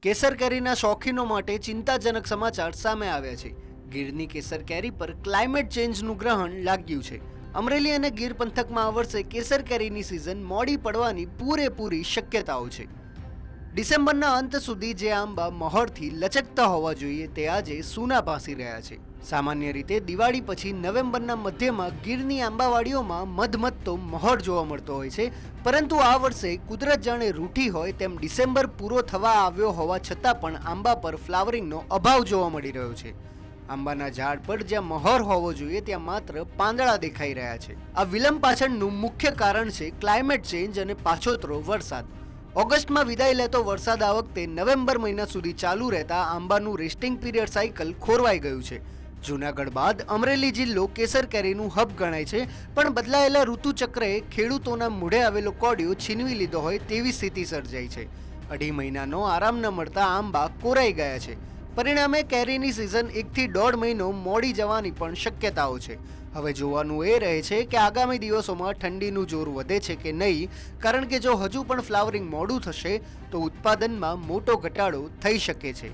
કેસર કેરીના શોખીનો માટે ચિંતાજનક સમાચાર સામે આવ્યા છે। ગીરની કેસર કેરી પર ક્લાઇમેટ ચેન્જનું ગ્રહણ લાગ્યું છે। અમરેલી અને ગીર પંથકમાં આ વર્ષે કેસર કેરીની સિઝન મોડી પડવાની પૂરેપૂરી શક્યતાઓ છે। ડિસેમ્બરના અંત સુધી જે આંબા મહોરથી લચકતા હોવા જોઈએ તે આજે સૂના ભાંસી રહ્યા છે। સામાન્ય રીતે દિવાળી પછી નવેમ્બરના મધ્યમાં ગીરની આંબાવાડીઓમાં મધમધતો મહોર જોવા મળતો હોય છે, પરંતુ આ વર્ષે કુદરત જાણે રૂઠી હોય તેમ ડિસેમ્બર પૂરો થવા આવ્યો હોવા છતાં પણ આંબા પર ફ્લાવરિંગનો અભાવ જોવા મળી રહ્યો છે। આંબાના ઝાડ પર જ્યાં મહોર હોવો જોઈએ ત્યાં માત્ર પાંદડા દેખાઈ રહ્યા છે। આ વિલંબ પાછળનું મુખ્ય કારણ છે ક્લાઇમેટ ચેન્જ અને પાછોતરો વરસાદ। ઓગસ્ટમાં વિદાય લેતો વરસાદ આ વખતે નવેમ્બર મહિના સુધી ચાલુ રહેતા આંબાનું રેસ્ટિંગ પીરિયડ સાયકલ ખોરવાઈ ગયું છે। જૂનાગઢ બાદ અમરેલી જિલ્લો કેસર કેરીનું હબ ગણાય છે, પણ બદલાયેલા ઋતુચક્રએ ખેડૂતોના મૂઢે આવેલો કોડિયો છીનવી લીધો હોય તેવી સ્થિતિ સર્જાઈ છે। 2.5 મહિનાનો આરામ ન મળતા આંબા કોરાઈ ગયા છે। પરિણામે કેરીની સિઝન 1 થી 1.5 મહિનો મોડી જવાની પણ શક્યતાઓ છે। હવે જોવાનું એ રહે છે કે આગામી દિવસોમાં ઠંડીનું જોર વધે છે કે નહીં, કારણ કે જો હજુ પણ ફ્લાવરિંગ મોડું થશે તો ઉત્પાદનમાં મોટો ઘટાડો થઈ શકે છે।